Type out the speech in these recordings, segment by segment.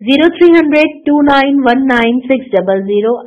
0300291960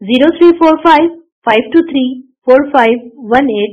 0345-523-4518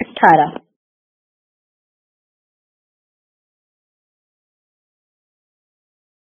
18।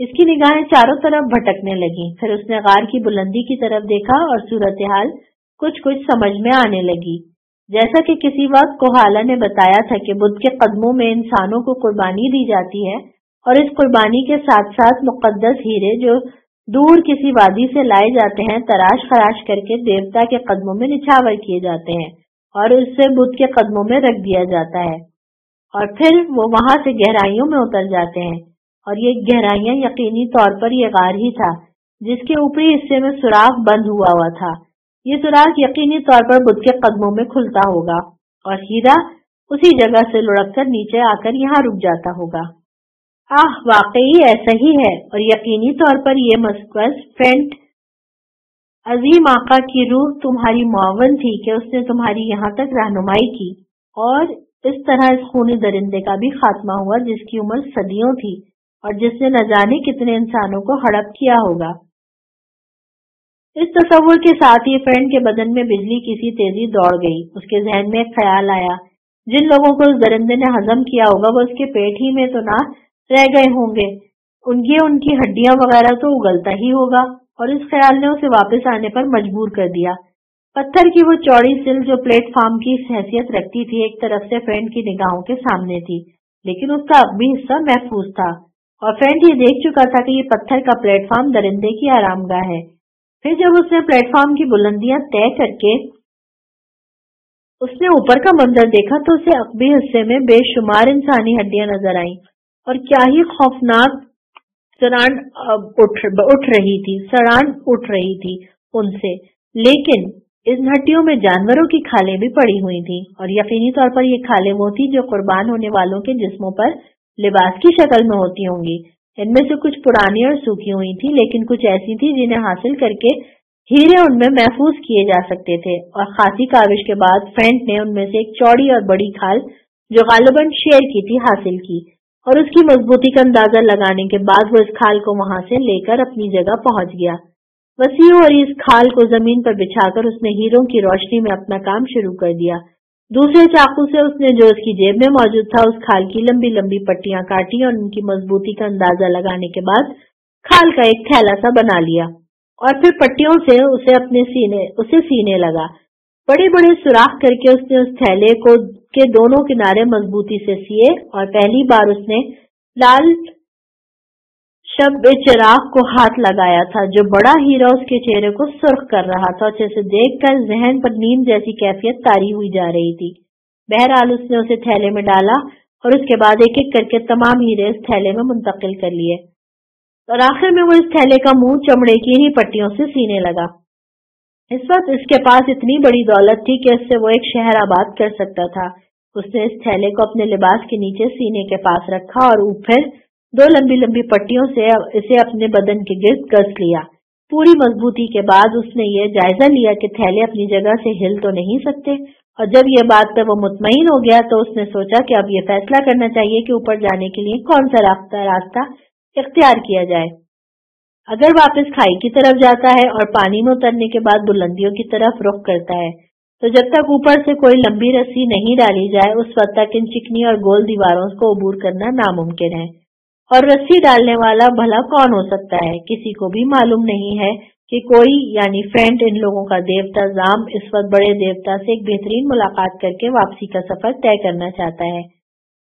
اس کی نگاہیں چاروں طرف بھٹکنے لگیں۔ پھر اس نے غار کی بلندی کی طرف دیکھا اور صورتحال کچھ سمجھ میں آنے لگی۔ جیسا کہ کسی وقت کوہالا نے بتایا تھا کہ بدھ کے قدموں میں انسانوں کو قربانی دی جاتی ہے، اور اس قربانی کے ساتھ ساتھ مقدس ہیرے جو دور کسی وادی سے لائے جاتے ہیں تراش خراش کر کے دیوتا کے قدموں میں نچھاور کیے جاتے ہیں اور اس سے بدھ کے قدموں میں رکھ دیا جاتا ہے، اور پھر وہ وہاں سے گہرائیوں میں اتر جاتے ہیں۔ اور یہ گہرائیاں یقینی طور پر یہ غار ہی تھا جس کے اوپری حصے میں سوراخ بند ہوا تھا۔ یہ سوراخ یقینی طور پر بدھ کے قدموں میں کھلتا ہوگا اور ہیرا اسی جگہ سے لڑک کر نیچے آ کر یہاں رک جاتا ہوگا۔ واقعی ایسا ہی ہے، اور یقینی طور پر یہ مسکوس فینٹ عظیم آقا کی روح تمہاری معاون تھی کہ اس نے تمہاری یہاں تک رہنمائی کی، اور اس طرح اس خونی درندے کا بھی خاتمہ ہوا جس کی عمر صدیوں تھی اور جس نے نہ جانے کتنے انسانوں کو ہڑپ کیا ہوگا۔ اس تصور کے ساتھ ہی فینٹ کے بدن میں بجلی کی سی تیزی دوڑ گئی۔ اس کے ذہن میں ایک خیال آیا، جن لوگوں کو اس درندے نے ہضم کیا ہوگا وہ اس کے پیٹ ہی میں تو نہ رہ گئے ہوں گے، ان کی ہڈیاں وغیرہ تو اگلتا ہی ہوگا، اور اس خیال نے اسے واپس آنے پر مجبور کر دیا۔ پتھر کی وہ چوڑی سل جو پلیٹ فارم کی حیثیت رکھتی تھی ایک طرف سے فینٹ کی نگاہوں کے سامنے تھی، لیکن اس کا عقبی حصہ محفوظ تھا، اور فینٹ یہ دیکھ چکا تھا کہ یہ پتھر کا پلیٹ فارم درندے کی آرام گاہ ہے۔ پھر جب اس نے پلیٹ فارم کی بلندیاں طے کر کے اس نے اوپر کا منظر دیکھا تو اسے عقبی حصے میں بے شمار انسانی ہڈیاں نظر آئیں، اور کیا ہی خوفناک سڑان اٹھ رہی تھی ان سے، لیکن ان ہڈیوں میں جانوروں کی کھالیں بھی پڑی ہوئی تھیں، اور یقینی طور پر یہ کھالیں وہ تھی جو قربان ہونے والوں کے جسموں پر لباس کی شکل میں ہوتی ہوں گی۔ ان میں سے کچھ پرانی اور سوکھی ہوئی تھی، لیکن کچھ ایسی تھی جنہیں حاصل کر کے ہیرے ان میں محفوظ کیے جا سکتے تھے، اور خاصی کاوش کے بعد فینٹ نے ان میں سے ایک چوڑی اور بڑی کھال جو غالباً شیر کی تھی حاصل کی، اور اس کی مضبوطی کا اندازہ لگانے کے بعد وہ اس کھال کو وہاں سے لے کر اپنی جگہ پہنچ گیا۔ وسیع اور اس کھال کو زمین پر بچھا کر اس نے ہیروں کی روشنی میں اپنا کام شروع کر دیا۔ دوسرے چاقو سے اس نے جو اس کی جیب میں موجود تھا اس کھال کی لمبی لمبی پٹیاں کاٹی، اور ان کی مضبوطی کا اندازہ لگانے کے بعد کھال کا ایک تھیلا سا بنا لیا، اور پھر پٹیوں سے اسے سینے لگا۔ بڑے بڑے سوراخ کر کے اس نے اس تھیلے کو کے دونوں کنارے مضبوطی سے سیے، اور پہلی بار اس نے لال شب چراغ کو ہاتھ لگایا تھا جو بڑا ہیرا اس کے چہرے کو سرخ کر رہا تھا، اور جیسے دیکھ کر ذہن پر نیند جیسی کیفیت طاری ہوئی جا رہی تھی۔ بہرحال اس نے اسے تھیلے میں ڈالا، اور اس کے بعد ایک ایک کر کے تمام ہیرے اس تھیلے میں منتقل کر لیے، اور آخر میں وہ اس تھیلے کا منہ چمڑے کی ہی پٹیوں سے سینے لگا۔ اس وقت اس کے پاس اتنی بڑی دولت تھی کہ اس سے وہ ایک شہر آباد کر سکتا تھا۔ اس نے اس تھیلے کو اپنے لباس کے نیچے سینے کے پاس رکھا، اور پھر دو لمبی لمبی پٹیوں سے اسے اپنے بدن کے گرد کس لیا۔ پوری مضبوطی کے بعد اس نے یہ جائزہ لیا کہ تھیلے اپنی جگہ سے ہل تو نہیں سکتے، اور جب یہ بات پہ وہ مطمئن ہو گیا تو اس نے سوچا کہ اب یہ فیصلہ کرنا چاہیے کہ اوپر جانے کے لیے کون سا راستہ اختیار کیا جائے۔ اگر واپس کھائی کی طرف جاتا ہے اور پانی میں اترنے کے بعد بلندیوں کی طرف رخ کرتا ہے، تو جب تک اوپر سے کوئی لمبی رسی نہیں ڈالی جائے اس وقت تک ان چکنی اور گول دیواروں کو عبور کرنا ناممکن ہے، اور رسی ڈالنے والا بھلا کون ہو سکتا ہے؟ کسی کو بھی معلوم نہیں ہے کہ کوئی یعنی فینٹ ان لوگوں کا دیوتا زام اس وقت بڑے دیوتا سے ایک بہترین ملاقات کر کے واپسی کا سفر طے کرنا چاہتا ہے۔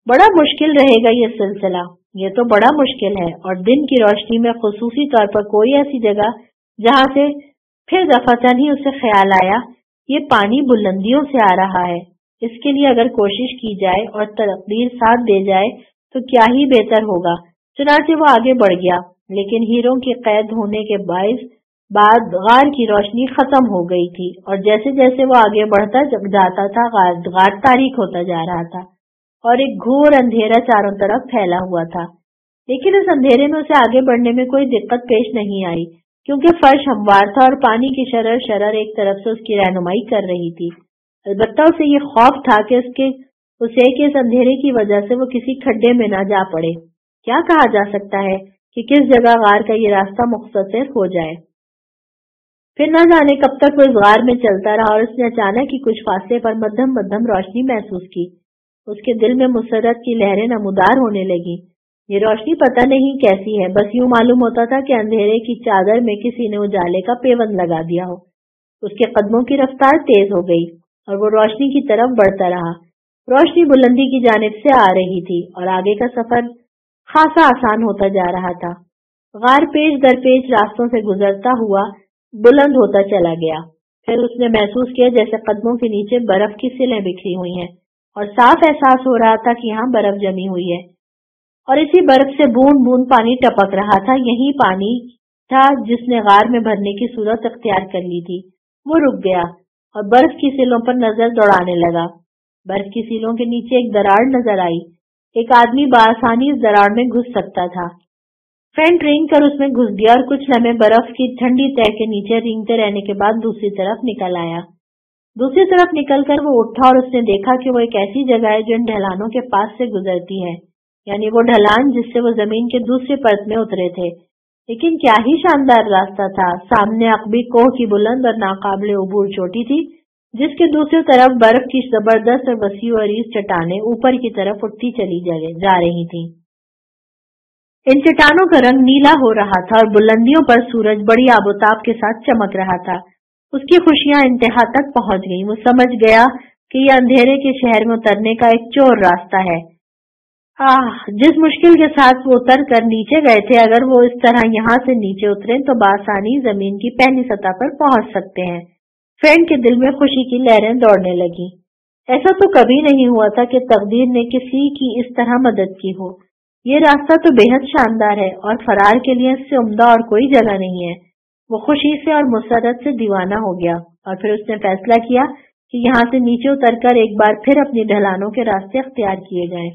بڑا مشکل رہے گا یہ سلسلہ، یہ تو بڑا مشکل ہے، اور دن کی روشنی میں خصوصی طور پر کوئی ایسی جگہ جہاں سے پھر دفعتاً ہی اسے خیال آیا یہ پانی بلندیوں سے آ رہا ہے، اس کے لیے اگر کوشش کی جائے اور تقدیر ساتھ دے جائے تو کیا ہی بہتر ہوگا۔ چنانچہ وہ آگے بڑھ گیا، لیکن ہیروں کے قید ہونے کے باعث بعد غار کی روشنی ختم ہو گئی تھی، اور جیسے جیسے وہ آگے بڑھتا جاتا تھا غار تاریک ہوتا جا رہا تھا، اور ایک گھور اندھیرا چاروں طرف پھیلا ہوا تھا۔ لیکن اس اندھیرے میں اسے آگے بڑھنے میں کوئی دقت پیش نہیں آئی، کیونکہ فرش ہموار تھا اور پانی کی شرر ایک طرف سے اس کی رہنمائی کر رہی تھی۔ البتہ اسے یہ خوف تھا کہ اس اندھیرے کی وجہ سے وہ کسی کھڈے میں نہ جا پڑے۔ کیا کہا جا سکتا ہے کہ کس جگہ غار کا یہ راستہ مختصر ہو جائے؟ پھر نہ جانے کب تک وہ اس غار میں چلتا رہا، اور اس نے اچانک ہی کچھ فاصلے پر مدھم روشنی محسوس کی۔ اس کے دل میں مسرت کی لہریں نمودار ہونے لگی۔ یہ روشنی پتہ نہیں کیسی ہے، بس یوں معلوم ہوتا تھا کہ اندھیرے کی چادر میں کسی نے اجالے کا پیوند لگا دیا ہو۔ اس کے قدموں کی رفتار تیز ہو گئی اور وہ روشنی کی طرف بڑھتا رہا۔ روشنی بلندی کی جانب سے آ رہی تھی اور آگے کا سفر خاصا آسان ہوتا جا رہا تھا۔ غار پیش در پیش راستوں سے گزرتا ہوا بلند ہوتا چلا گیا۔ پھر اس نے محسوس کیا جیسے قدموں کے نیچے برف کی سلیں بکھری ہوئی ہیں اور صاف احساس ہو رہا تھا کہ یہاں برف جمی ہوئی ہے اور اسی برف سے بوند بوند پانی ٹپک رہا تھا۔ یہی پانی تھا جس نے غار میں بھرنے کی صورت اختیار کر لی تھی۔ وہ رک گیا اور برف کی سیلوں پر نظر دوڑانے لگا۔ برف کی سیلوں کے نیچے ایک دراڑ نظر آئی۔ ایک آدمی بآسانی اس دراڑ میں گھس سکتا تھا۔ فینٹ رینگ کر اس میں گھس گیا اور کچھ لمحے برف کی ٹھنڈی تہہ کے نیچے رینگتے رہنے کے بعد دوسری طرف نکل آیا۔ دوسری طرف نکل کر وہ اٹھا اور اس نے دیکھا کہ وہ ایک ایسی جگہ ہے جو ان ڈھلانوں کے پاس سے گزرتی ہے، یعنی وہ ڈھلان جس سے وہ زمین کے دوسرے پرت میں اترے تھے۔ لیکن کیا ہی شاندار راستہ تھا! سامنے عقبی کوہ کی بلند اور ناقابل عبور چوٹی تھی جس کے دوسری طرف برف کی زبردست اور وسیع و عریض چٹانیں اوپر کی طرف اٹھتی چلی جا رہی تھیں۔ ان چٹانوں کا رنگ نیلا ہو رہا تھا اور بلندیوں پر سورج بڑی آبوتاب کے ساتھ چمک رہا تھا۔ اس کی خوشیاں انتہا تک پہنچ گئیں۔ وہ سمجھ گیا کہ یہ اندھیرے کے شہر میں اترنے کا ایک چور راستہ ہے۔ جس مشکل کے ساتھ وہ اتر کر نیچے گئے تھے، اگر وہ اس طرح یہاں سے نیچے اتریں تو بآسانی زمین کی پہلی سطح پر پہنچ سکتے ہیں۔ فرینڈ کے دل میں خوشی کی لہریں دوڑنے لگی۔ ایسا تو کبھی نہیں ہوا تھا کہ تقدیر نے کسی کی اس طرح مدد کی ہو۔ یہ راستہ تو بے حد شاندار ہے اور فرار کے لیے اس سے عمدہ اور کوئی جگہ نہیں ہے۔ وہ خوشی سے اور مسرت سے دیوانہ ہو گیا اور پھر اس نے فیصلہ کیا کہ یہاں سے نیچے اتر کر ایک بار پھر اپنی ڈھلانوں کے راستے اختیار کیے جائیں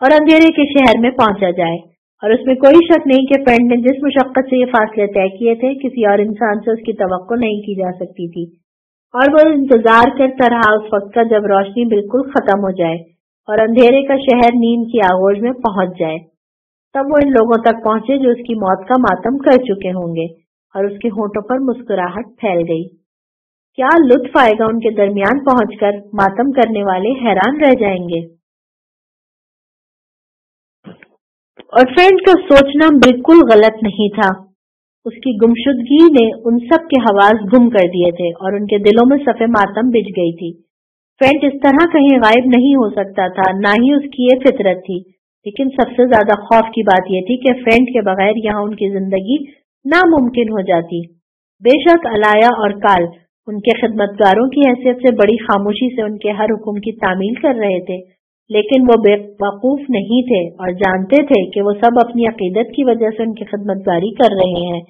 اور اندھیرے کے شہر میں پہنچا جائے۔ اور اس میں کوئی شک نہیں کہ فرینڈ نے جس مشقت سے یہ فاصلے طے کیے تھے کسی اور انسان سے اس کی توقع نہیں کی جا سکتی تھی، اور وہ انتظار کرتا رہا اس وقت کا جب روشنی بالکل ختم ہو جائے اور اندھیرے کا شہر نیند کی آغوش میں پہنچ جائے۔ تب وہ ان لوگوں تک پہنچے جو اس کی موت کا ماتم کر چکے ہوں گے، اور اس کے ہونٹوں پر مسکراہٹ پھیل گئی۔ کیا لطف آئے گا ان کے درمیان پہنچ کر! ماتم کرنے والے حیران رہ جائیں گے۔ اور فرینڈ کا سوچنا بالکل غلط نہیں تھا۔ اس کی گمشدگی نے ان سب کے حواس گم کر دیے تھے اور ان کے دلوں میں صف ماتم بچھ گئی تھی۔ فرینڈ اس طرح کہیں غائب نہیں ہو سکتا تھا، نہ ہی اس کی یہ فطرت تھی۔ لیکن سب سے زیادہ خوف کی بات یہ تھی کہ فرینڈ کے بغیر یہاں ان کی زندگی ناممکن ہو جاتی۔ بے شک الایا اور کال ان کے خدمتگاروں کی حیثیت سے بڑی خاموشی سے ان کے ہر حکم کی تعمیل کر رہے تھے، لیکن وہ بے وقوف نہیں تھے اور جانتے تھے کہ وہ سب اپنی عقیدت کی وجہ سے ان کی خدمتگاری کر رہے ہیں،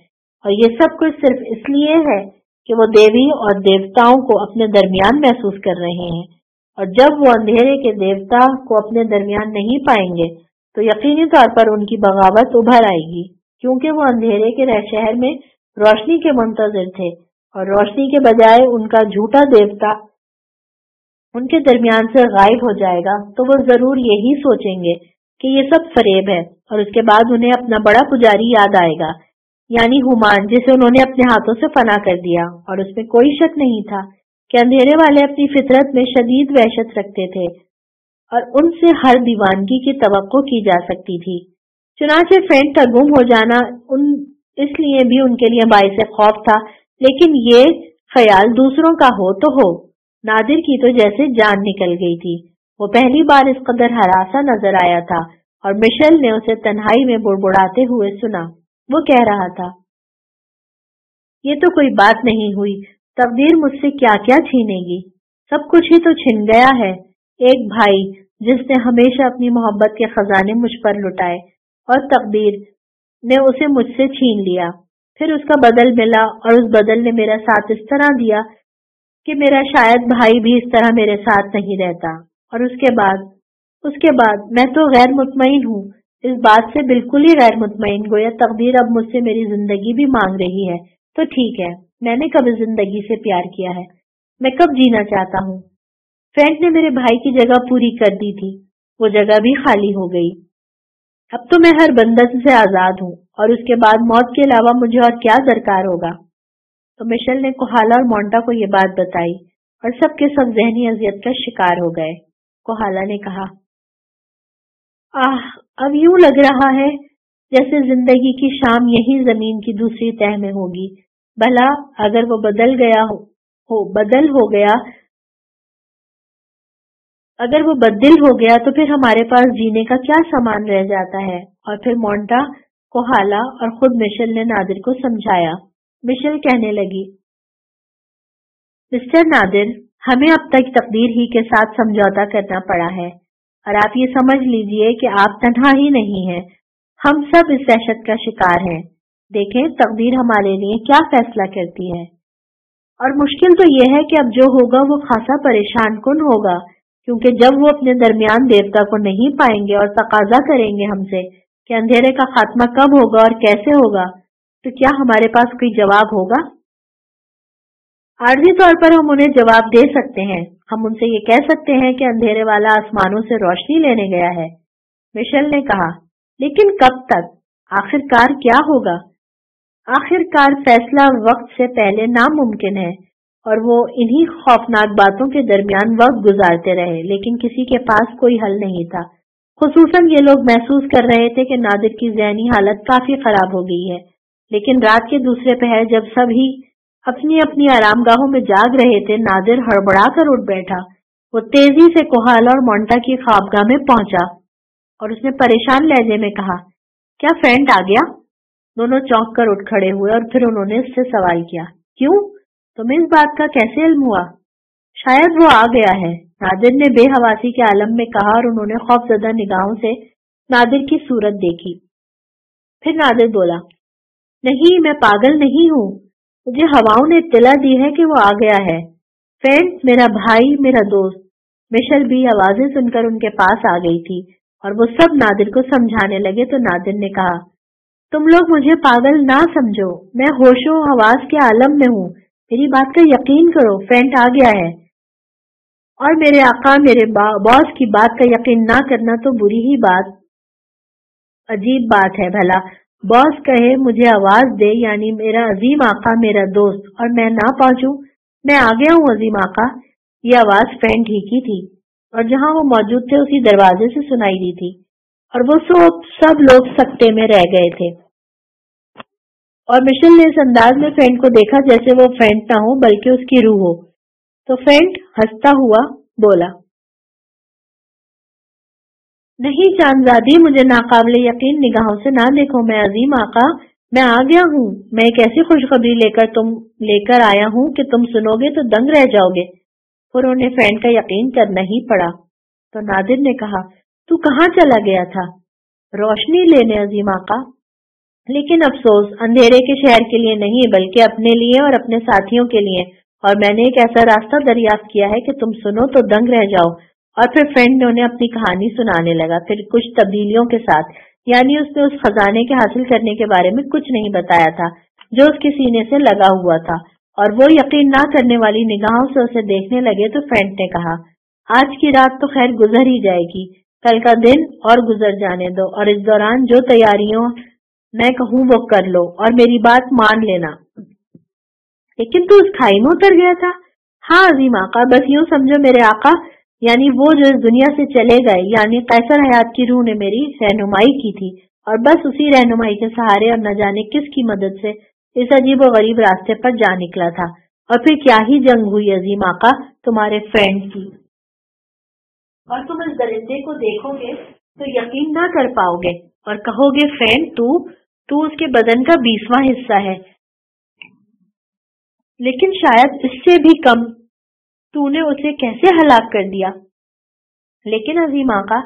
اور یہ سب کچھ صرف اس لیے ہے کہ وہ دیوی اور دیوتاؤں کو اپنے درمیان محسوس کر رہے ہیں، اور جب وہ اندھیرے کے دیوتا کو اپنے درمیان نہیں پائیں گے تو یقینی طور پر ان کی بغاوت ابھر آئے گی، کیونکہ وہ اندھیرے کے شہر میں روشنی کے منتظر تھے، اور روشنی کے بجائے ان کا جھوٹا دیوتا ان کے درمیان سے غائب ہو جائے گا تو وہ ضرور یہی سوچیں گے کہ یہ سب فریب ہے، اور اس کے بعد انہیں اپنا بڑا پجاری یاد آئے گا، یعنی ہومان، جسے انہوں نے اپنے ہاتھوں سے فنا کر دیا۔ اور اس میں کوئی شک نہیں تھا کہ اندھیرے والے اپنی فطرت میں شدید وحشت رکھتے تھے اور ان سے ہر دیوانگی کی توقع کی جا سکتی تھی۔ چنانچہ فرینڈ کا گم ہو جانا اس لیے بھی ان کے لیے باعث خوف تھا، لیکن یہ خیال دوسروں کا ہو تو ہو، نادر کی تو جیسے جان نکل گئی تھی۔ وہ پہلی بار اس قدر ہراساں نظر آیا تھا، اور مشل نے اسے تنہائی میں بڑبڑاتے ہوئے سنا۔ وہ کہہ رہا تھا، یہ تو کوئی بات نہیں ہوئی، تقدیر مجھ سے کیا کیا چھینے گی، سب کچھ ہی تو چھن گیا ہے۔ ایک بھائی جس نے ہمیشہ اپنی محبت کے خزانے مجھ پر لٹائے، اور تقدیر نے اسے مجھ سے چھین لیا۔ پھر اس کا بدل ملا، اور اس بدل نے میرا ساتھ اس طرح دیا کہ میرا شاید بھائی بھی اس طرح میرے ساتھ نہیں رہتا۔ اور اس کے بعد میں تو غیر مطمئن ہوں، اس بات سے بالکل ہی غیر مطمئن، گویا تقدیر اب مجھ سے میری زندگی بھی مانگ رہی ہے۔ تو ٹھیک ہے، میں نے کب اس زندگی سے پیار کیا ہے، میں کب جینا چاہتا ہوں۔ فرینڈ نے میرے بھائی کی جگہ پوری کر دی تھی، وہ جگہ بھی خالی ہو گئی۔ اب تو میں ہر بندش سے آزاد ہوں، اور اس کے بعد موت کے علاوہ مجھے اور کیا درکار ہوگا۔ تو مشل نے کوہالا اور مونٹا کو یہ بات بتائی، اور سب کے سب ذہنی اذیت کا شکار ہو گئے۔ کوہالا نے کہا، اب یوں لگ رہا ہے جیسے زندگی کی شام یہی زمین کی دوسری تہ میں ہوگی. بھلا اگر وہ بدل ہو گیا تو پھر ہمارے پاس جینے کا کیا سامان رہ جاتا ہے؟ اور پھر مونٹا کو حالا اور خود مشل نے نادر کو سمجھایا. مشل کہنے لگی، مسٹر نادر، ہمیں اب تک تقدیر ہی کے ساتھ سمجھوتا کرنا پڑا ہے، اور آپ یہ سمجھ لیجئے کہ آپ تنہا ہی نہیں ہیں، ہم سب اس دہشت کا شکار ہیں. دیکھیں تقدیر ہمارے لیے کیا فیصلہ کرتی ہے. اور مشکل تو یہ ہے کہ اب جو ہوگا وہ خاصا پریشان کن ہوگا، کیونکہ جب وہ اپنے درمیان دیوتا کو نہیں پائیں گے اور تقاضا کریں گے ہم سے کہ اندھیرے کا خاتمہ کب ہوگا اور کیسے ہوگا، تو کیا ہمارے پاس کوئی جواب ہوگا؟ عارضی طور پر ہم انہیں جواب دے سکتے ہیں. ہم ان سے یہ کہہ سکتے ہیں کہ اندھیرے والا آسمانوں سے روشنی لینے گیا ہے. مشل نے کہا، لیکن کب تک؟ آخر کار کیا ہوگا؟ آخر کار فیصلہ وقت سے پہلے ناممکن ہے، اور وہ انہی خوفناک باتوں کے درمیان وقت گزارتے رہے، لیکن کسی کے پاس کوئی حل نہیں تھا. خصوصاً یہ لوگ محسوس کر رہے تھے کہ نادر کی ذہنی حالت کافی خراب ہو گئی ہے. لیکن رات کے دوسرے پہر جب سب ہی اپنی اپنی آرام گاہوں میں جاگ رہے تھے، نادر ہڑبڑا کر اٹھ بیٹھا. وہ تیزی سے کوہالا اور مونٹا کی خوابگاہ میں پہنچا اور اس نے پریشان لہجے میں کہا، کیا فرینڈ آ گیا؟ دونوں چونک کر اٹھ کھڑے ہوئے اور پھر انہوں نے اس سے سوال کیا، کیوں؟ تمہیں اس بات کا کیسے علم ہوا؟ شاید وہ آ گیا ہے، نادر نے بے حواسی کے عالم میں کہا، اور انہوں نے خوف زدہ نگاہوں سے نادر کی صورت دیکھی. پھر نادر بولا، نہیں، میں پاگل نہیں ہوں، مجھے ہواؤں نے اطلاع دی ہے کہ وہ آ گیا ہے. فرینڈ، میرا بھائی، میرا دوست. مشل بھی آوازیں سن کر ان کے پاس آ گئی تھی اور وہ سب نادر کو سمجھانے لگے تو نادر نے کہا، تم لوگ مجھے پاگل نہ سمجھو، میں ہوش و حواس کے عالم میں ہوں، میری بات کا یقین کرو، فرینڈ آ گیا ہے. اور میرے آقا، میرے باس کی بات کا یقین نہ کرنا تو بری ہی بات، عجیب بات ہے. بھلا باس کہے مجھے آواز دے، یعنی میرا عظیم آقا میرا دوست، اور میں نہ پہنچوں. میں آ گیا ہوں عظیم آقا. یہ آواز فرینڈ ہی کی تھی اور جہاں وہ موجود تھے اسی دروازے سے سنائی دی تھی، اور وہ سب لوگ سکتے میں رہ گئے تھے. اور مشل نے اس انداز میں فرینڈ کو دیکھا جیسے وہ فرینڈ نہ ہو بلکہ اس کی روح ہو. تو فرینڈ ہنستا ہوا بولا، نہیں چاندزادی، مجھے ناقابل یقین نگاہوں سے نہ دیکھو، میں عظیم آقا، میں آ گیا ہوں. میں ایک ایسی خوشخبری لے کر آیا ہوں کہ تم سنو گے تو دنگ رہ جاؤ گے. پھر انہیں فرینڈ کا یقین کرنا ہی پڑا. تو نادر نے کہا، تو کہاں چلا گیا تھا؟ روشنی لینے عظیم آقا. لیکن افسوس، اندھیرے کے شہر کے لیے نہیں بلکہ اپنے لیے اور اپنے ساتھیوں کے لیے، اور میں نے ایک ایسا راستہ دریافت کیا ہے کہ تم سنو تو دنگ رہ جاؤ. اور پھر فرینڈ نے انہیں اپنی کہانی سنانے لگا، پھر کچھ تبدیلیوں کے ساتھ. یعنی اس نے اس خزانے کے حاصل کرنے کے بارے میں کچھ نہیں بتایا تھا جو اس کے سینے سے لگا ہوا تھا. اور وہ یقین نہ کرنے والی نگاہوں سے اسے دیکھنے لگے تو فرینڈ نے کہا، آج کی رات تو خیر گزر ہی جائے گی، کل کا دن اور گزر جانے دو، اور اس دوران جو تیاریوں میں کہوں وہ کر لو اور میری بات مان لینا. لیکن تو اس کھائی میں اتر گیا تھا؟ ہاں عظیم آقا، بس یوں سمجھو میرے آقا، یعنی وہ جو اس دنیا سے چلے گئے، یعنی قیصر حیات کی روح نے میری رہنمائی کی تھی، اور بس اسی رہنمائی کے سہارے اور نہ جانے کس کی مدد سے اس عجیب و غریب راستے پر جا نکلا تھا. اور پھر کیا ہی جنگ ہوئی عظیم آقا تمہارے فرینڈ کی، اور تم اس درندے کو دیکھو گے تو یقین نہ کر پاؤ گے اور کہو گے، فرینڈ تو اس کے بدن کا 20واں حصہ ہے، لیکن شاید اس سے بھی کم. تو نے اسے کیسے ہلاک کر دیا؟ لیکن عظیم آقا،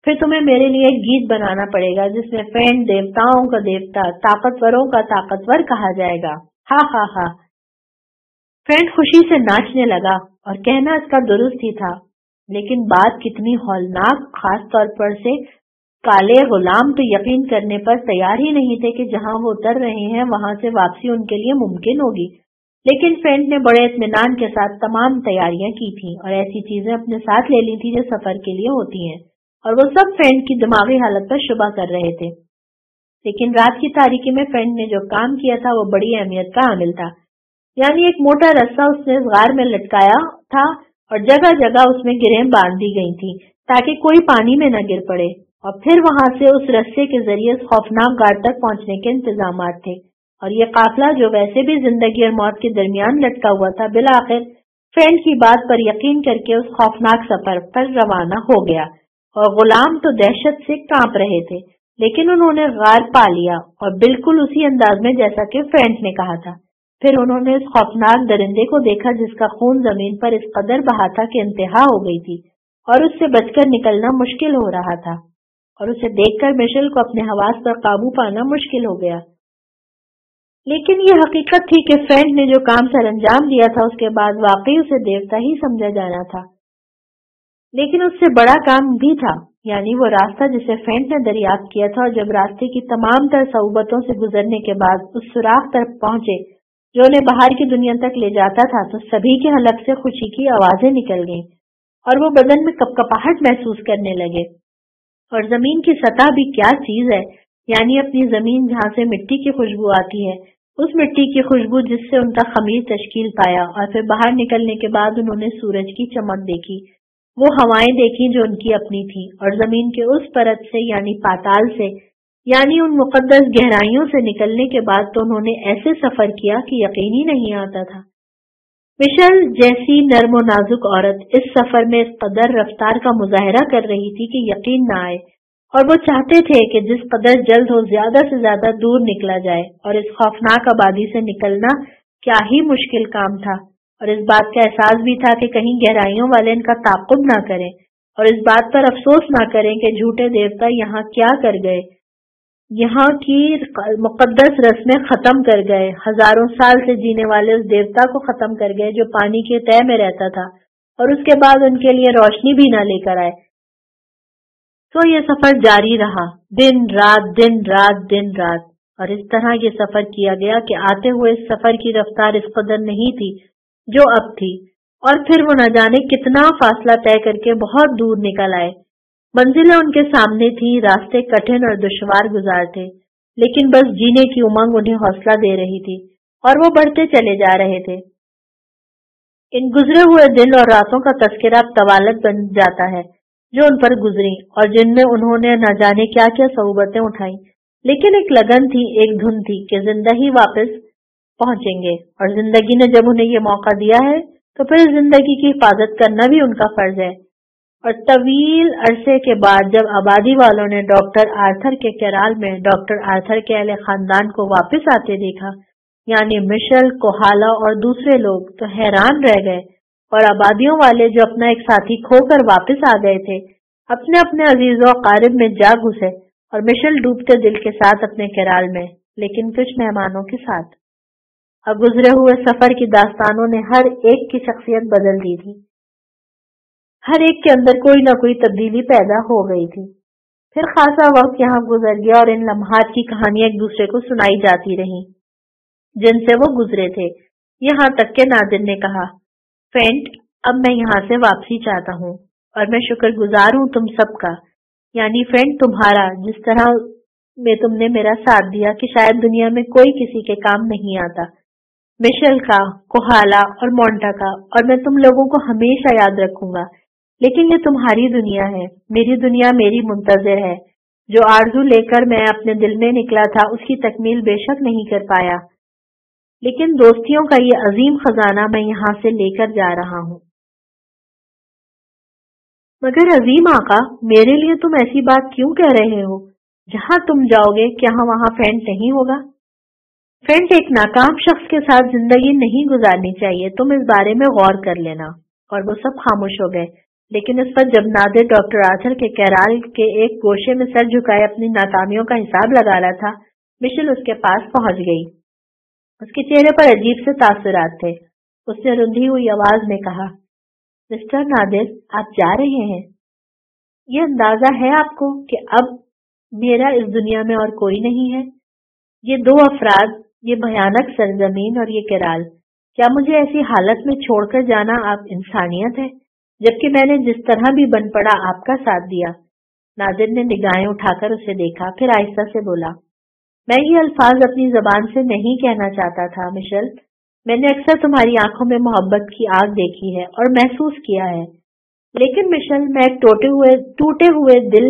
پھر تمہیں میرے لیے ایک گیت بنانا پڑے گا جس میں فرینڈ دیوتاؤں کا دیوتا، طاقتوروں کا طاقتور کہا جائے گا. ہا ہا ہا. فرینڈ خوشی سے ناچنے لگا، اور کہنا اس کا درست ہی تھا، لیکن بات کتنی ہولناک، خاص طور پر سے کالے غلام تو یقین کرنے پر تیار ہی نہیں تھے کہ جہاں وہ اتر رہے ہیں وہاں سے واپسی ان کے لیے ممکن ہوگی. لیکن فرینڈ نے بڑے اطمینان کے ساتھ تمام تیاریاں کی تھیں اور ایسی چیزیں اپنے ساتھ لے لی تھی جو سفر کے لیے ہوتی ہیں، اور وہ سب فرینڈ کی دماغی حالت پر شبہ کر رہے تھے. لیکن رات کی تاریکی میں فرینڈ نے جو کام کیا تھا وہ بڑی اہمیت کا حامل تھا. یعنی ایک موٹا رسہ اس نے غار میں لٹکایا تھا اور جگہ جگہ اس میں گرہیں باندھ دی گئی تھی تاکہ کوئی پانی میں نہ گر پڑے. اور پھر وہاں سے اس رستے کے ذریعے اس خوفناک غار تک پہنچنے کے انتظامات تھے، اور یہ قافلہ جو ویسے بھی زندگی اور موت کے درمیان لٹکا ہوا تھا، بالآخر فینٹ کی بات پر یقین کر کے اس خوفناک سفر پر روانہ ہو گیا۔ اور غلام تو دہشت سے کانپ رہے تھے، لیکن انہوں نے غار پا لیا، اور بالکل اسی انداز میں جیسا کہ فینٹ نے کہا تھا۔ پھر انہوں نے اس خوفناک درندے کو دیکھا جس کا خون زمین پر اس قدر بہا تھا کہ انتہا ہو گئی تھی، اور اس سے بچ کر نکلنا مشکل ہو رہا تھا، اور اسے دیکھ کر مشل کو اپنے حواس پر قابو پانا مشکل ہو گیا۔ لیکن یہ حقیقت تھی کہ فینٹ نے جو کام سر انجام دیا تھا اس کے بعد واقعی اسے دیوتا ہی سمجھا جانا تھا، لیکن اس سے بڑا کام بھی تھا، یعنی وہ راستہ جسے فینٹ نے دریافت کیا تھا، اور جب راستے کی تمام تر صعوبتوں سے گزرنے کے بعد اس سوراخ تک پہنچے جو انہیں باہر کی دنیا تک لے جاتا تھا، تو سبھی کے حلق سے خوشی کی آوازیں نکل گئیں، اور وہ بدن میں کپکپاہٹ محسوس کرنے لگے۔ اور زمین کی سطح بھی کیا چیز ہے، یعنی اپنی زمین جہاں سے مٹی کی خوشبو آتی ہے، اس مٹی کی خوشبو جس سے ان کا خمیر تشکیل پایا، اور پھر باہر نکلنے کے بعد انہوں نے سورج کی چمک دیکھی، وہ ہوائیں دیکھی جو ان کی اپنی تھی، اور زمین کے اس پرت سے یعنی پاتال سے، یعنی ان مقدس گہرائیوں سے نکلنے کے بعد تو انہوں نے ایسے سفر کیا کہ یقین ہی نہیں آتا تھا۔ مشل جیسی نرم و نازک عورت اس سفر میں اس قدر رفتار کا مظاہرہ کر رہی تھی کہ یقین نہ آئے، اور وہ چاہتے تھے کہ جس قدر جلد ہو زیادہ سے زیادہ دور نکلا جائے، اور اس خوفناک آبادی سے نکلنا کیا ہی مشکل کام تھا، اور اس بات کا احساس بھی تھا کہ کہیں گہرائیوں والے ان کا تعاقب نہ کریں، اور اس بات پر افسوس نہ کریں کہ جھوٹے دیوتا یہاں کیا کر گئے، یہاں کی مقدس رسمیں ختم کر گئے، ہزاروں سال سے جینے والے اس دیوتا کو ختم کر گئے جو پانی کے تہہ میں رہتا تھا، اور اس کے بعد ان کے لیے روشنی بھی نہ لے کر آئے۔ تو یہ سفر جاری رہا، دن رات دن رات دن رات، اور اس طرح یہ سفر کیا گیا کہ آتے ہوئے اس سفر کی رفتار اس قدر نہیں تھی جو اب تھی، اور پھر وہ نہ جانے کتنا فاصلہ طے کر کے بہت دور نکل آئے۔ منزلیں ان کے سامنے تھی، راستے کٹھن اور دشوار گزار تھے، لیکن بس جینے کی امنگ انہیں حوصلہ دے رہی تھی، اور وہ بڑھتے چلے جا رہے تھے۔ ان گزرے ہوئے دن اور راتوں کا تذکرہ اب طوالت بن جاتا ہے جو ان پر گزری، اور جن میں انہوں نے نہ جانے کیا کیا صعوبتیں اٹھائیں، لیکن ایک لگن تھی، ایک دھن تھی کہ زندہ ہی واپس پہنچیں گے، اور زندگی نے جب انہیں یہ موقع دیا ہے تو پھر زندگی کی حفاظت کرنا بھی ان کا فرض ہے۔ اور طویل عرصے کے بعد جب آبادی والوں نے ڈاکٹر آرتھر کے کیرال میں ڈاکٹر آرتھر کے اہل خاندان کو واپس آتے دیکھا، یعنی مشل، کوہالا اور دوسرے لوگ، تو حیران رہ گئے، اور آبادیوں والے جو اپنا ایک ساتھی کھو کر واپس آ گئے تھے اپنے اپنے عزیز و اقارب میں جا گھسے، اور مشل ڈوبتے دل کے ساتھ اپنے کیرال میں، لیکن کچھ مہمانوں کے ساتھ۔ اب گزرے ہوئے سفر کی داستانوں نے ہر ایک کی شخصیت بدل دی تھی، ہر ایک کے اندر کوئی نہ کوئی تبدیلی پیدا ہو گئی تھی۔ پھر خاصا وقت یہاں گزر گیا، اور ان لمحات کی کہانیاں ایک دوسرے کو سنائی جاتی رہیں جن سے وہ گزرے تھے، یہاں تک کہ نادر نے کہا، فینٹ، اب میں یہاں سے واپسی چاہتا ہوں، اور میں شکر گزار ہوں تم سب کا، یعنی فینٹ تمہارا، جس طرح میں تم نے میرا ساتھ دیا کہ شاید دنیا میں کوئی کسی کے کام نہیں آتا، مشل کا، کوہالا اور مونٹا کا، اور میں تم لوگوں کو ہمیشہ یاد رکھوں گا، لیکن یہ تمہاری دنیا ہے، میری دنیا میری منتظر ہے، جو آرزو لے کر میں اپنے دل میں نکلا تھا اس کی تکمیل بے شک نہیں کر پایا، لیکن دوستیوں کا یہ عظیم خزانہ میں یہاں سے لے کر جا رہا ہوں۔ مگر عظیم آقا، میرے لیے تم ایسی بات کیوں کہہ رہے ہو؟ جہاں تم جاؤ گے کیا وہاں فینٹ نہیں ہوگا؟ فینٹ ایک ناکام شخص کے ساتھ زندگی نہیں گزارنی چاہیے، تم اس بارے میں غور کر لینا۔ اور وہ سب خاموش ہو گئے، لیکن اس پر جب نادر ڈاکٹر آرتھر کے کیرال کے ایک گوشے میں سر جھکائے اپنی ناکامیوں کا حساب لگا رہا تھا، مشل اس کے پاس پہنچ گئی۔ اس کے چہرے پر عجیب سے تاثرات تھے۔ اس نے رندھی ہوئی آواز میں کہا، مسٹر نادر، آپ جا رہے ہیں؟ یہ اندازہ ہے آپ کو کہ اب میرا اس دنیا میں اور کوئی نہیں ہے؟ یہ دو افراد، یہ بھیانک سرزمین اور یہ کیرال، کیا مجھے ایسی حالت میں چھوڑ کر جانا آپ انسانیت ہے، جبکہ میں نے جس طرح بھی بن پڑا آپ کا ساتھ دیا؟ نادر نے نگاہیں اٹھا کر اسے دیکھا، پھر آہستہ سے بولا، میں یہ الفاظ اپنی زبان سے نہیں کہنا چاہتا تھا مشل، میں نے اکثر تمہاری آنکھوں میں محبت کی آگ دیکھی ہے اور محسوس کیا ہے، لیکن مشل، میں ایک ٹوٹے ہوئے دل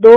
2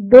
2